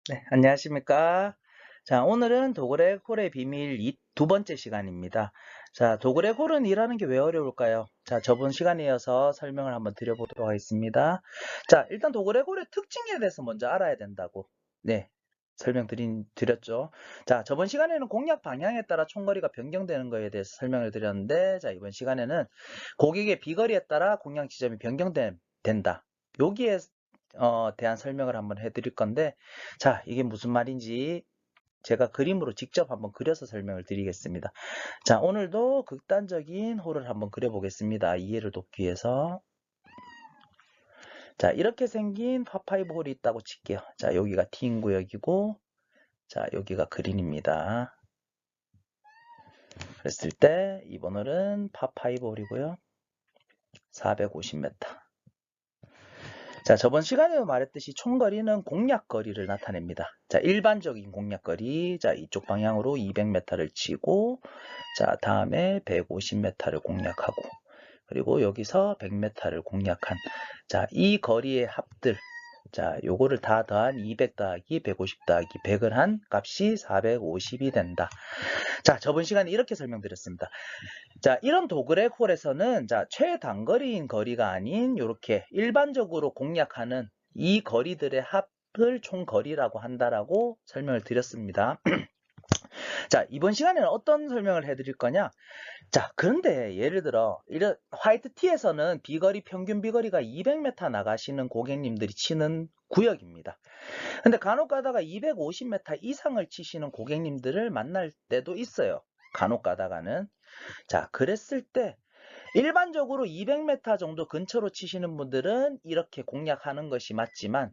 네, 안녕하십니까. 자, 오늘은 도그렉 홀의 비밀 두 번째 시간입니다. 자, 도그렉 홀은 일하는 게 왜 어려울까요? 자, 저번 시간에 이어서 설명을 한번 드려보도록 하겠습니다. 자, 일단 도그렉 홀의 특징에 대해서 먼저 알아야 된다고. 네, 드렸죠. 자, 저번 시간에는 공략 방향에 따라 총거리가 변경되는 것에 대해서 설명을 드렸는데, 자, 이번 시간에는 고객의 비거리에 따라 공략 지점이 변경된다. 여기에 대한 설명을 한번 해드릴 건데, 자, 이게 무슨 말인지 제가 그림으로 직접 한번 그려서 설명을 드리겠습니다. 자, 오늘도 극단적인 홀을 한번 그려보겠습니다. 이해를 돕기 위해서. 자, 이렇게 생긴 파5 홀이 있다고 칠게요. 자, 여기가 티인 구역이고, 자, 여기가 그린입니다. 그랬을 때 이번 홀은 파5 홀이고요. 450m. 자, 저번 시간에도 말했듯이 총거리는 공략거리를 나타냅니다. 자, 일반적인 공략거리. 자, 이쪽 방향으로 200m를 치고, 자, 다음에 150m를 공략하고, 그리고 여기서 100m를 공략한, 자, 이 거리의 합들. 자, 요거를 다 더한 200 더하기 150 더하기 100을 한 값이 450이 된다. 자, 저번 시간에 이렇게 설명드렸습니다. 자, 이런 도그렉 홀에서는 자, 최단거리인 거리가 아닌 이렇게 일반적으로 공략하는 이 거리들의 합을 총거리라고 한다라고 설명을 드렸습니다. 자, 이번 시간에는 어떤 설명을 해드릴 거냐? 자, 그런데 예를 들어 이런 화이트티에서는 비거리 평균 비거리가 200m 나가시는 고객님들이 치는 구역입니다. 근데 간혹 가다가 250m 이상을 치시는 고객님들을 만날 때도 있어요. 간혹 가다가는. 자, 그랬을 때 일반적으로 200m 정도 근처로 치시는 분들은 이렇게 공략하는 것이 맞지만,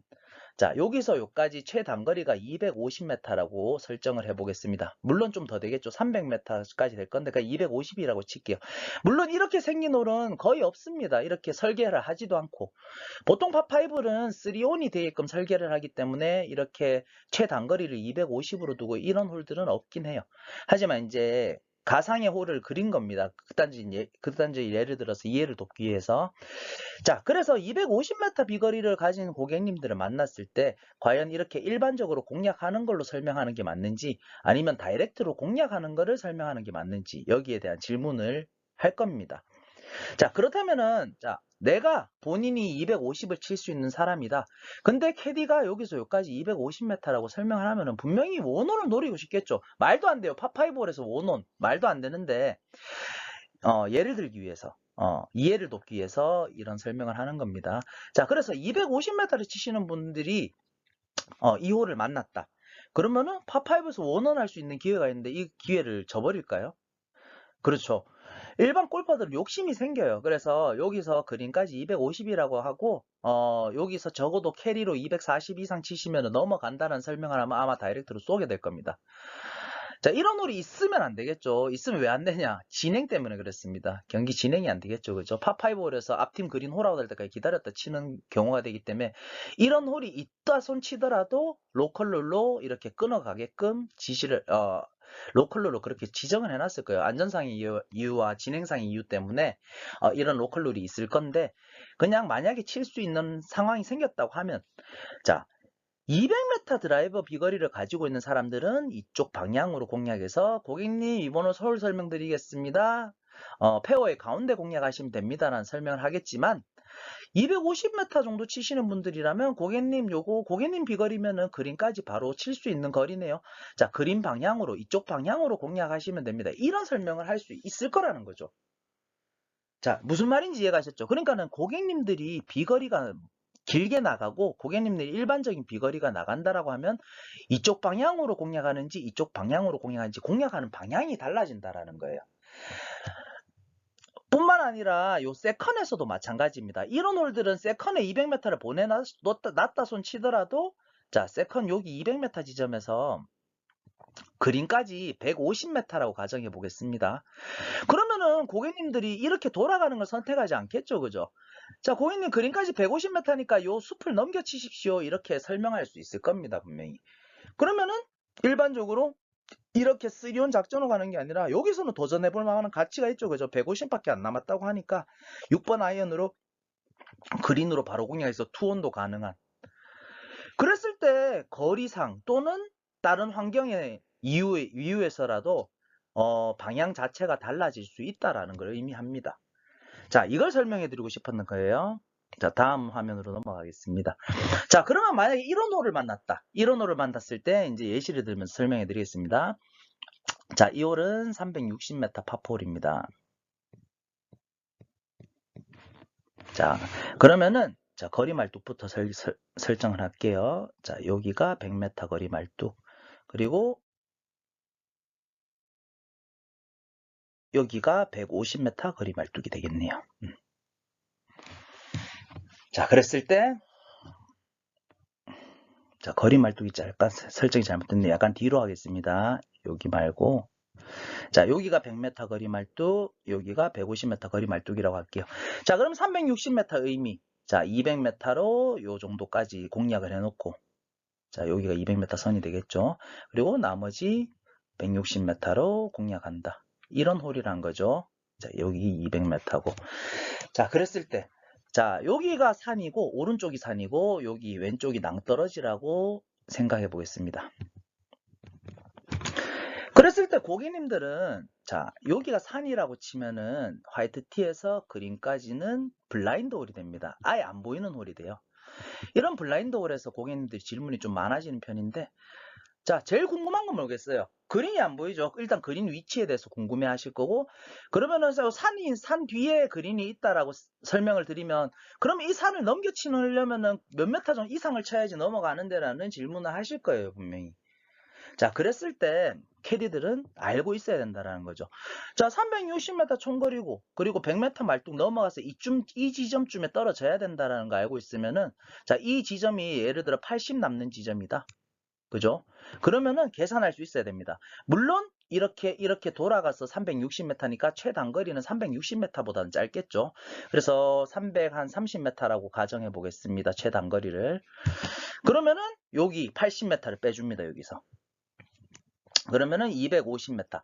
자, 여기서 여기까지 최단거리가 250m라고 설정을 해보겠습니다. 물론 좀 더 되겠죠. 300m까지 될 건데, 그러니까 250이라고 칠게요. 물론 이렇게 생긴 홀은 거의 없습니다. 이렇게 설계를 하지도 않고. 보통 파5는 3온이 되게끔 설계를 하기 때문에 이렇게 최단거리를 250으로 두고 이런 홀들은 없긴 해요. 하지만 이제 가상의 홀을 그린 겁니다. 극단적인 예를 들어서 이해를 돕기 위해서. 자, 그래서 250m 비거리를 가진 고객님들을 만났을 때 과연 이렇게 일반적으로 공략하는 걸로 설명하는 게 맞는지, 아니면 다이렉트로 공략하는 거를 설명하는 게 맞는지, 여기에 대한 질문을 할 겁니다. 자, 그렇다면은, 자, 내가 본인이 250을 칠 수 있는 사람이다. 근데 캐디가 여기서 여기까지 250m라고 설명을 하면은 분명히 원혼을 노리고 싶겠죠. 말도 안 돼요. 파5홀에서 원혼. 말도 안 되는데, 예를 들기 위해서, 이해를 돕기 위해서 이런 설명을 하는 겁니다. 자, 그래서 250m를 치시는 분들이, 이 홀을 만났다. 그러면은 파5에서 원혼 할 수 있는 기회가 있는데 이 기회를 저버릴까요? 그렇죠. 일반 골퍼들은 욕심이 생겨요. 그래서 여기서 그린까지 250이라고 하고, 여기서 적어도 캐리로 240 이상 치시면 넘어간다는 설명을 하면 아마 다이렉트로 쏘게 될 겁니다. 자, 이런 홀이 있으면 안 되겠죠. 있으면 왜 안 되냐? 진행 때문에 그렇습니다. 경기 진행이 안 되겠죠. 그죠? 파5 홀에서 앞팀 그린 홀아웃 할 때까지 기다렸다 치는 경우가 되기 때문에 이런 홀이 있다 손 치더라도 로컬룰로 이렇게 끊어가게끔 로컬룰로 그렇게 지정을 해놨을 거예요. 안전상의 이유와 진행상의 이유 때문에 이런 로컬룰이 있을 건데, 그냥 만약에 칠 수 있는 상황이 생겼다고 하면, 자, 200m 드라이버 비거리를 가지고 있는 사람들은 이쪽 방향으로 공략해서 고객님 이번호 서울 설명드리겠습니다. 페어웨이 가운데 공략하시면 됩니다라는 설명을 하겠지만, 250m 정도 치시는 분들이라면 고객님 요거 고객님 비거리면은 그린까지 바로 칠 수 있는 거리네요. 자, 그린 방향으로 이쪽 방향으로 공략하시면 됩니다. 이런 설명을 할 수 있을 거라는 거죠. 자, 무슨 말인지 이해가셨죠? 그러니까는 고객님들이 비거리가 길게 나가고 고객님들이 일반적인 비거리가 나간다라고 하면 이쪽 방향으로 공략하는지 이쪽 방향으로 공략하는지 공략하는 방향이 달라진다라는 거예요. 뿐만 아니라 요 세컨에서도 마찬가지입니다. 이런 홀들은 세컨에 200m를 보내놨다 손 치더라도, 자, 세컨 여기 200m 지점에서 그린까지 150m라고 가정해 보겠습니다. 그러면은 고객님들이 이렇게 돌아가는 걸 선택하지 않겠죠, 그죠? 자, 고객님 그린까지 150m니까 요 숲을 넘겨치십시오. 이렇게 설명할 수 있을 겁니다, 분명히. 그러면은 일반적으로 이렇게 3온 작전으로 가는 게 아니라 여기서는 도전해볼 만한 가치가 있죠, 그죠? 150밖에 안 남았다고 하니까 6번 아이언으로 그린으로 바로 공략해서 투온도 가능한. 그랬을 때 거리상 또는 다른 환경의 이유에서라도 방향 자체가 달라질 수 있다라는 걸 의미합니다. 자, 이걸 설명해 드리고 싶었는 거예요. 자, 다음 화면으로 넘어가겠습니다. 자, 그러면 만약에 1원호를 만났다. 1원호를 만났을 때 이제 예시를 들면서 설명해 드리겠습니다. 자, 이 홀은 360m 파포홀입니다. 자, 그러면은 자, 거리 말뚝부터 설정을 할게요. 자, 여기가 100m 거리 말뚝. 그리고 여기가 150m 거리 말뚝이 되겠네요. 자, 그랬을 때 자, 거리 말뚝이 약간 설정이 잘못됐네요. 약간 뒤로 하겠습니다. 여기 말고 자, 여기가 100m 거리 말뚝, 여기가 150m 거리 말뚝이라고 할게요. 자, 그럼 360m 의미. 자, 200m로 요 정도까지 공략을 해놓고 자, 여기가 200m 선이 되겠죠. 그리고 나머지 160m로 공략한다. 이런 홀이란 거죠. 자, 여기 200m고. 자, 그랬을 때 자, 여기가 산이고 오른쪽이 산이고 여기 왼쪽이 낭떠러지라고 생각해 보겠습니다. 그랬을 때 고객님들은 자, 여기가 산이라고 치면은 화이트티에서 그린까지는 블라인드 홀이 됩니다. 아예 안 보이는 홀이 돼요. 이런 블라인드 홀에서 고객님들이 질문이 좀 많아지는 편인데 자, 제일 궁금한 건 뭐겠어요? 그린이 안 보이죠? 일단 그린 위치에 대해서 궁금해 하실 거고, 그러면은 산 뒤에 그린이 있다라고 설명을 드리면, 그럼 이 산을 넘겨치려면은 몇 메타 정도 이상을 쳐야지 넘어가는데라는 질문을 하실 거예요, 분명히. 자, 그랬을 때 캐디들은 알고 있어야 된다라는 거죠. 자, 360m 총거리고, 그리고 100m 말뚝 넘어가서 이 지점쯤에 떨어져야 된다라는 거 알고 있으면은, 자, 이 지점이 예를 들어 80 남는 지점이다. 그죠? 그러면은 계산할 수 있어야 됩니다. 물론 이렇게 돌아가서 360m니까 최단거리는 360m보다는 짧겠죠. 그래서 330m라고 가정해 보겠습니다. 최단거리를. 그러면은 여기 80m를 빼줍니다. 여기서. 그러면은 250m.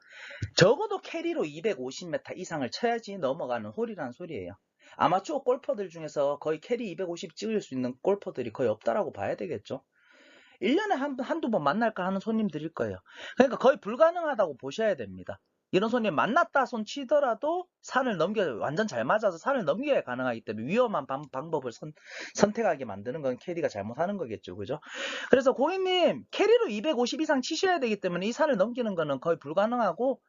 적어도 캐리로 250m 이상을 쳐야지 넘어가는 홀이라는 소리예요. 아마추어 골퍼들 중에서 거의 캐리 250 찍을 수 있는 골퍼들이 거의 없다라고 봐야 되겠죠. 1년에 한두 번 만날까 하는 손님들일 거예요. 그러니까 거의 불가능하다고 보셔야 됩니다. 이런 손님 만났다 손 치더라도 완전 잘 맞아서 산을 넘겨야 가능하기 때문에 위험한 방법을 선택하게 만드는 건 캐디가 잘못하는 거겠죠. 그죠? 그래서 고객님 캐리로 250 이상 치셔야 되기 때문에 이 산을 넘기는 거는 거의 불가능하고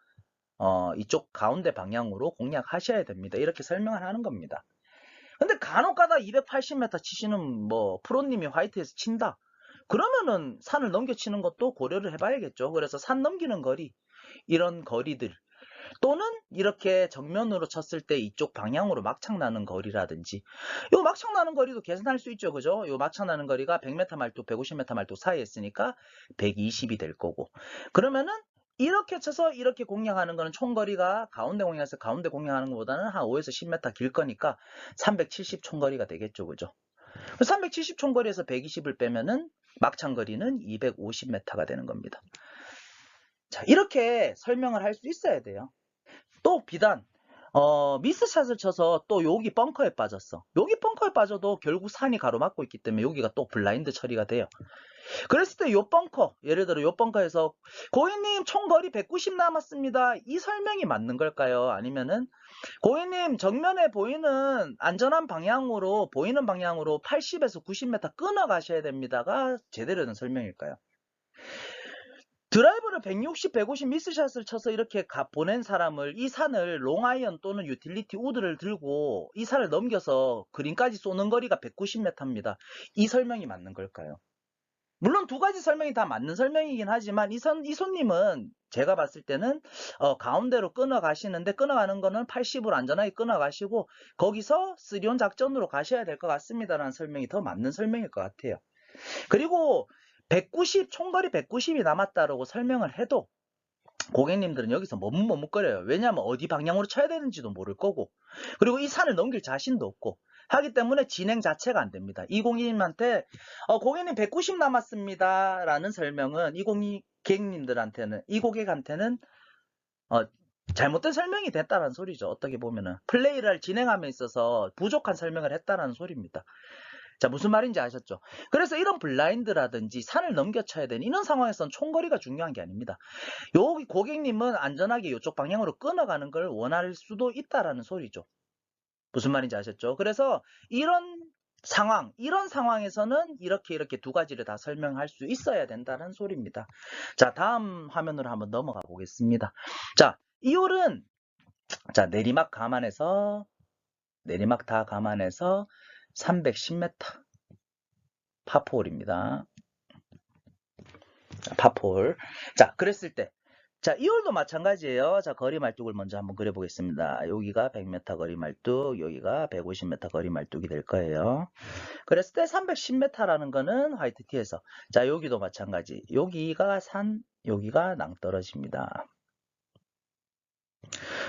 이쪽 가운데 방향으로 공략하셔야 됩니다. 이렇게 설명을 하는 겁니다. 근데 간혹 가다 280m 치시는 뭐 프로님이 화이트에서 친다. 그러면은 산을 넘겨치는 것도 고려를 해봐야겠죠. 그래서 산 넘기는 거리, 이런 거리들 또는 이렇게 정면으로 쳤을 때 이쪽 방향으로 막창 나는 거리라든지 요 막창 나는 거리도 계산할 수 있죠. 그죠? 요 막창 나는 거리가 100m 말뚝, 150m 말뚝 사이에 있으니까 120이 될 거고 그러면은 이렇게 쳐서 이렇게 공략하는 거는 총거리가 가운데 공략해서 가운데 공략하는 것보다는 한 5에서 10m 길 거니까 370 총거리가 되겠죠. 그죠? 370 총거리에서 120을 빼면은 막창 거리는 250m가 되는 겁니다. 자, 이렇게 설명을 할 수 있어야 돼요. 또 비단 미스샷을 쳐서 또 여기 벙커에 빠졌어. 여기 벙커에 빠져도 결국 산이 가로막고 있기 때문에 여기가 또 블라인드 처리가 돼요. 그랬을 때 요 벙커, 예를 들어 요 벙커에서 고객님 총거리 190 남았습니다. 이 설명이 맞는 걸까요? 아니면은 고객님 정면에 보이는 안전한 방향으로 보이는 방향으로 80에서 90m 끊어 가셔야 됩니다가 제대로 된 설명일까요? 드라이버를 160, 150 미스샷을 쳐서 이렇게 보낸 사람을 이 산을 롱아이언 또는 유틸리티 우드를 들고 이 산을 넘겨서 그린까지 쏘는 거리가 190m입니다. 이 설명이 맞는 걸까요? 물론 두 가지 설명이 다 맞는 설명이긴 하지만 이 손님은 제가 봤을 때는 가운데로 끊어 가시는데 끊어가는 거는 80으로 안전하게 끊어 가시고 거기서 3온 작전으로 가셔야 될 것 같습니다라는 설명이 더 맞는 설명일 것 같아요. 그리고 190 총거리 190이 남았다라고 설명을 해도 고객님들은 여기서 머뭇머뭇거려요. 왜냐하면 어디 방향으로 쳐야 되는지도 모를 거고 그리고 이 산을 넘길 자신도 없고 하기 때문에 진행 자체가 안 됩니다. 이 고객님한테 고객님 190 남았습니다 라는 설명은 이 고객한테는 잘못된 설명이 됐다는 소리죠. 어떻게 보면은 플레이를 진행함에 있어서 부족한 설명을 했다는 소리입니다. 자, 무슨 말인지 아셨죠? 그래서 이런 블라인드라든지 산을 넘겨쳐야 되는 이런 상황에서는 총거리가 중요한 게 아닙니다. 여기 고객님은 안전하게 이쪽 방향으로 끊어가는 걸 원할 수도 있다라는 소리죠. 무슨 말인지 아셨죠? 그래서 이런 상황에서는 이렇게 두 가지를 다 설명할 수 있어야 된다는 소리입니다. 자, 다음 화면으로 한번 넘어가 보겠습니다. 자, 이 홀은 자, 내리막 다 감안해서 310m 파포홀입니다. 파포홀. 자, 그랬을 때 자, 이 홀도 마찬가지예요. 자, 거리 말뚝을 먼저 한번 그려보겠습니다. 여기가 100m 거리 말뚝, 여기가 150m 거리 말뚝이 될 거예요. 그랬을 때 310m라는 거는 화이트티에서 자, 여기도 마찬가지. 여기가 산, 여기가 낭떠러지입니다.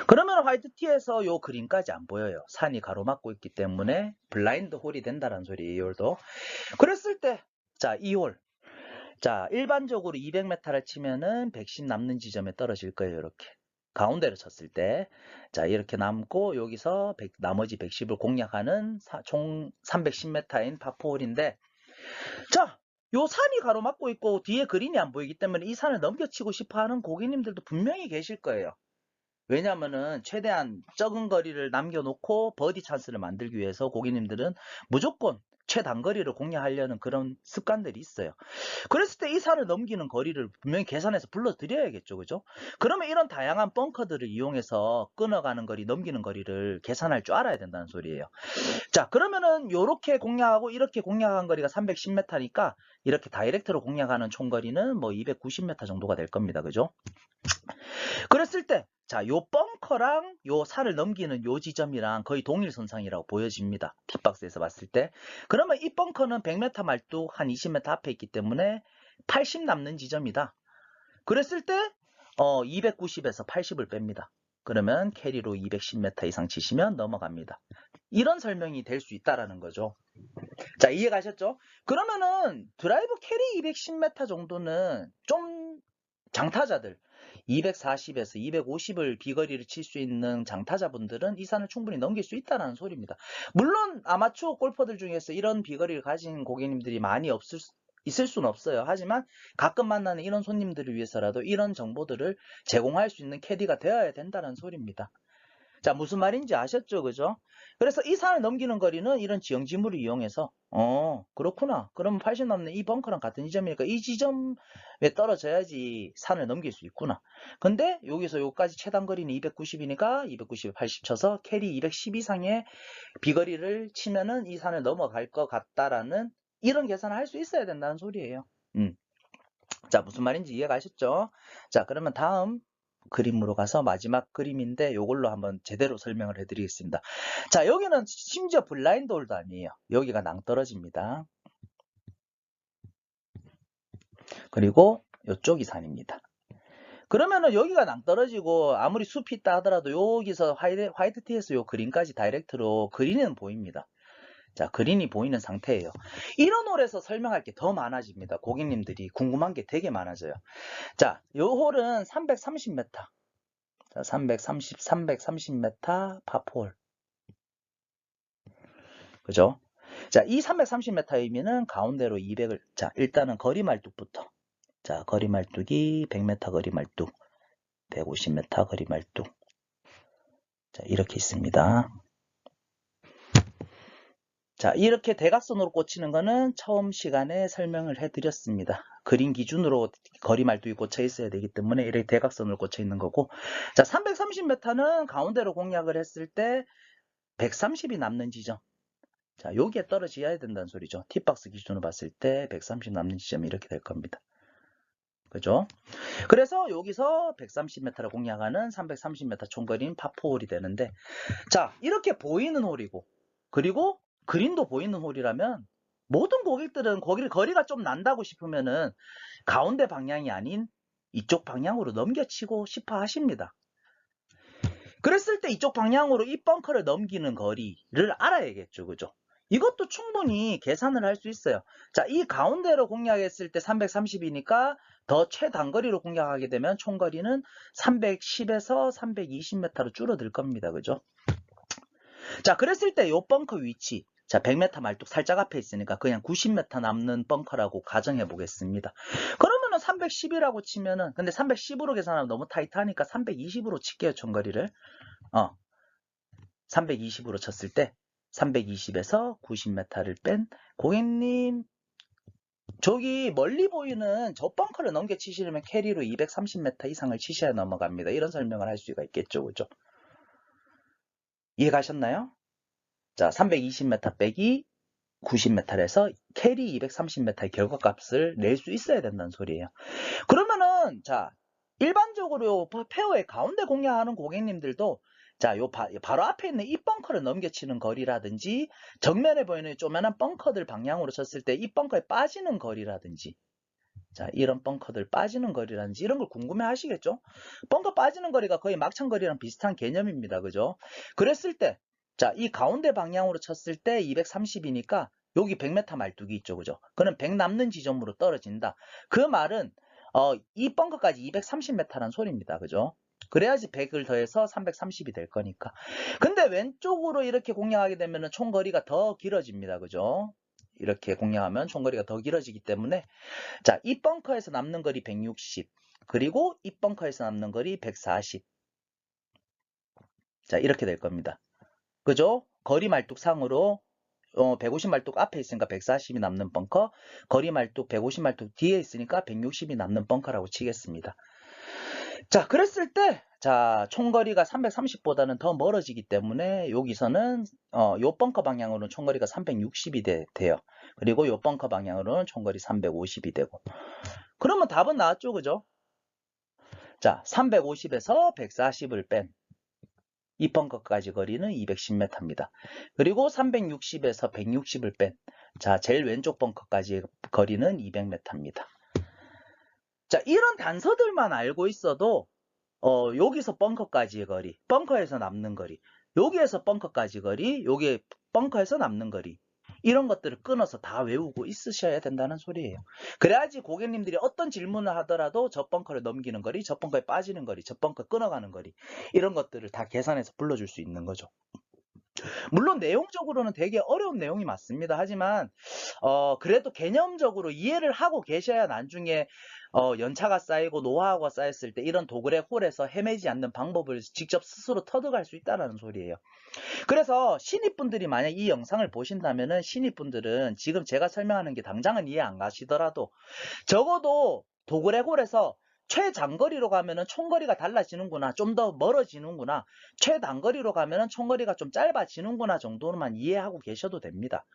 그러면 화이트티에서 요 그림까지 안 보여요. 산이 가로막고 있기 때문에 블라인드 홀이 된다는 소리예요. 이 홀도. 그랬을 때 자, 이 홀. 자, 일반적으로 200m를 치면은 110 남는 지점에 떨어질 거예요. 이렇게. 가운데로 쳤을 때. 자, 이렇게 남고 여기서 나머지 110을 공략하는 총 310m인 파포홀인데 자, 요 산이 가로막고 있고 뒤에 그린이 안 보이기 때문에 이 산을 넘겨치고 싶어 하는 고객님들도 분명히 계실 거예요. 왜냐면은 최대한 적은 거리를 남겨놓고 버디 찬스를 만들기 위해서 고객님들은 무조건 최단거리를 공략하려는 그런 습관들이 있어요. 그랬을 때 이 산을 넘기는 거리를 분명히 계산해서 불러드려야겠죠. 그죠? 그러면 이런 다양한 벙커들을 이용해서 끊어가는 거리, 넘기는 거리를 계산할 줄 알아야 된다는 소리예요. 자, 그러면은 이렇게 공략하고 이렇게 공략한 거리가 310m니까 이렇게 다이렉트로 공략하는 총거리는 뭐 290m 정도가 될 겁니다. 그죠? 그랬을 때 자, 요 벙커랑 요 산을 넘기는 요 지점이랑 거의 동일선상이라고 보여집니다. 뒷박스에서 봤을 때. 그러면 이 벙커는 100m 말뚝 한 20m 앞에 있기 때문에 80 남는 지점이다. 그랬을 때 290에서 80을 뺍니다. 그러면 캐리로 210m 이상 치시면 넘어갑니다. 이런 설명이 될 수 있다라는 거죠. 자, 이해가셨죠? 그러면은 드라이브 캐리 210m 정도는 좀 장타자들 240에서 250을 비거리를 칠 수 있는 장타자분들은 이 산을 충분히 넘길 수 있다는 소리입니다. 물론 아마추어 골퍼들 중에서 이런 비거리를 가진 고객님들이 많이 있을 수는 없어요. 하지만 가끔 만나는 이런 손님들을 위해서라도 이런 정보들을 제공할 수 있는 캐디가 되어야 된다는 소리입니다. 자, 무슨 말인지 아셨죠? 그죠? 그래서 이 산을 넘기는 거리는 이런 지형지물을 이용해서 그렇구나. 그럼 80 넘는 이 벙커랑 같은 지점이니까 이 지점에 떨어져야지 산을 넘길 수 있구나. 근데 여기서 여기까지 최단 거리는 290이니까 290에 80 쳐서 캐리 210 이상의 비거리를 치면은 이 산을 넘어갈 것 같다라는 이런 계산을 할 수 있어야 된다는 소리예요. 자, 무슨 말인지 이해가셨죠? 자, 그러면 다음 그림으로 가서 마지막 그림인데 이걸로 한번 제대로 설명을 해드리겠습니다. 자, 여기는 심지어 블라인드 홀도 아니에요. 여기가 낭떠러지입니다. 그리고 이쪽이 산입니다. 그러면은 여기가 낭떠러지고 아무리 숲이 있다 하더라도 여기서 화이트티에서 요 그린까지 다이렉트로 그린은 보입니다. 자, 그린이 보이는 상태예요. 이런 홀에서 설명할 게 더 많아집니다. 고객님들이 궁금한 게 되게 많아져요. 자, 요 홀은 330m. 자, 330m 파포홀. 그죠? 자, 이 330m의 의미는 가운데로 200을, 자, 일단은 거리 말뚝부터. 자, 거리 말뚝이 100m 거리 말뚝, 150m 거리 말뚝. 자, 이렇게 있습니다. 자, 이렇게 대각선으로 꽂히는 거는 처음 시간에 설명을 해드렸습니다. 그림 기준으로 거리 말뚝이 꽂혀 있어야 되기 때문에 이렇게 대각선으로 꽂혀 있는 거고, 자, 330m는 가운데로 공략을 했을 때 130이 남는 지점. 자, 여기에 떨어져야 된다는 소리죠. 팁박스 기준으로 봤을 때 130 남는 지점이 이렇게 될 겁니다. 그죠? 그래서 여기서 130m를 공략하는 330m 총거리인 파4홀이 되는데, 자, 이렇게 보이는 홀이고, 그리고 그린도 보이는 홀이라면 모든 고객들은 거리가 좀 난다고 싶으면은 가운데 방향이 아닌 이쪽 방향으로 넘겨치고 싶어 하십니다. 그랬을 때 이쪽 방향으로 이 벙커를 넘기는 거리를 알아야겠죠. 그죠? 이것도 충분히 계산을 할 수 있어요. 자, 이 가운데로 공략했을 때 330이니까 더 최단거리로 공략하게 되면 총거리는 310에서 320m로 줄어들 겁니다. 그죠? 자, 그랬을 때 이 벙커 위치. 자, 100m 말뚝 살짝 앞에 있으니까 그냥 90m 남는 벙커라고 가정해 보겠습니다. 그러면은 310이라고 치면은, 근데 310으로 계산하면 너무 타이트하니까 320으로 칠게요, 총거리를. 320으로 쳤을 때 320에서 90m를 뺀 고객님, 저기 멀리 보이는 저 벙커를 넘겨 치시려면 캐리로 230m 이상을 치셔야 넘어갑니다. 이런 설명을 할 수가 있겠죠, 그죠? 이해가셨나요? 자, 320m 빼기 90m에서 캐리 230m의 결과값을 낼 수 있어야 된다는 소리예요. 그러면은 자, 일반적으로 페어의 가운데 공략하는 고객님들도 자, 바로 앞에 있는 이 벙커를 넘겨치는 거리라든지 정면에 보이는 조그만한 벙커들 방향으로 쳤을 때 이 벙커에 빠지는 거리라든지, 자, 이런 벙커들 빠지는 거리라든지 이런 걸 궁금해 하시겠죠? 벙커 빠지는 거리가 거의 막창 거리랑 비슷한 개념입니다. 그죠? 그랬을 때, 자, 이 가운데 방향으로 쳤을 때 230이니까 여기 100m 말뚝이 있죠. 그죠? 그럼 100 남는 지점으로 떨어진다. 그 말은 이 벙커까지 230m라는 소리입니다. 그죠? 그래야지 100을 더해서 330이 될 거니까. 근데 왼쪽으로 이렇게 공략하게 되면 총거리가 더 길어집니다. 그죠? 이렇게 공략하면 총거리가 더 길어지기 때문에 자, 이 벙커에서 남는 거리 160, 그리고 이 벙커에서 남는 거리 140. 자, 이렇게 될 겁니다. 그죠? 거리 말뚝 상으로 150 말뚝 앞에 있으니까 140이 남는 벙커, 거리 말뚝 150 말뚝 뒤에 있으니까 160이 남는 벙커라고 치겠습니다. 자, 그랬을 때 자, 총거리가 330보다는 더 멀어지기 때문에 여기서는 요 벙커 방향으로는 총거리가 360이 돼요. 그리고 요 벙커 방향으로는 총거리 350이 되고. 그러면 답은 나왔죠, 그죠? 자, 350에서 140을 뺀 이 벙커까지 거리는 210m입니다. 그리고 360에서 160을 뺀, 자, 제일 왼쪽 벙커까지 거리는 200m입니다. 자, 이런 단서들만 알고 있어도 여기서 벙커까지의 거리, 벙커에서 남는 거리, 여기에서 벙커까지 거리, 여기 벙커에서 남는 거리, 이런 것들을 끊어서 다 외우고 있으셔야 된다는 소리예요. 그래야지 고객님들이 어떤 질문을 하더라도 저 벙커를 넘기는 거리, 저 벙커에 빠지는 거리, 저 벙커 끊어가는 거리, 이런 것들을 다 계산해서 불러줄 수 있는 거죠. 물론 내용적으로는 되게 어려운 내용이 맞습니다. 하지만 그래도 개념적으로 이해를 하고 계셔야 나중에 연차가 쌓이고 노하우가 쌓였을 때 이런 도그렉 홀에서 헤매지 않는 방법을 직접 스스로 터득할 수 있다는 소리예요. 그래서 신입분들이 만약 이 영상을 보신다면은 신입분들은 지금 제가 설명하는 게 당장은 이해 안 가시더라도 적어도 도그렉 홀에서 최장거리로 가면은 총거리가 달라지는구나, 좀 더 멀어지는구나, 최단거리로 가면은 총거리가 좀 짧아지는구나 정도로만 이해하고 계셔도 됩니다.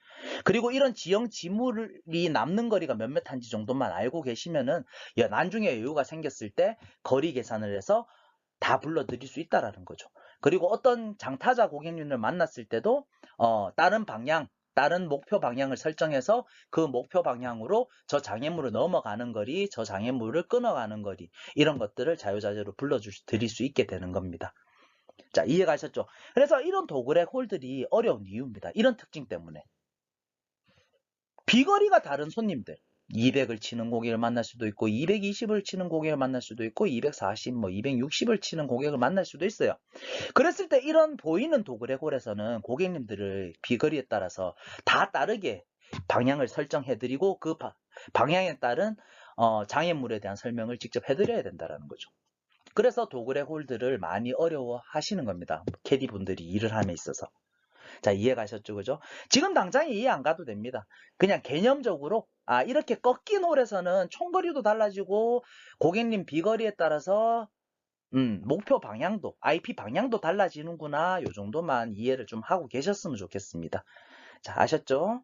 그리고 이런 지형 지물이 남는 거리가 몇 미터인지 정도만 알고 계시면은 나중에 여유가 생겼을 때 거리 계산을 해서 다 불러드릴 수 있다라는 거죠. 그리고 어떤 장타자 고객님을 만났을 때도 다른 방향, 다른 목표 방향을 설정해서 그 목표 방향으로 저 장애물을 넘어가는 거리, 저 장애물을 끊어가는 거리, 이런 것들을 자유자재로 불러드릴 수 있게 되는 겁니다. 자, 이해가셨죠? 그래서 이런 도그렉 홀들이 어려운 이유입니다. 이런 특징 때문에. 비거리가 다른 손님들, 200을 치는 고객을 만날 수도 있고 220을 치는 고객을 만날 수도 있고 240, 260을 치는 고객을 만날 수도 있어요. 그랬을 때 이런 보이는 도그렉 홀에서는 고객님들을 비거리에 따라서 다 다르게 방향을 설정해드리고 그 방향에 따른 장애물에 대한 설명을 직접 해드려야 된다는 거죠. 그래서 도그렉 홀들을 많이 어려워 하시는 겁니다. 캐디분들이 일을 함에 있어서. 자, 이해가셨죠? 그죠? 지금 당장 이해 안 가도 됩니다. 그냥 개념적으로 이렇게 꺾인 홀에서는 총거리도 달라지고 고객님 비거리에 따라서 목표 방향도, IP 방향도 달라지는구나. 요 정도만 이해를 좀 하고 계셨으면 좋겠습니다. 자, 아셨죠?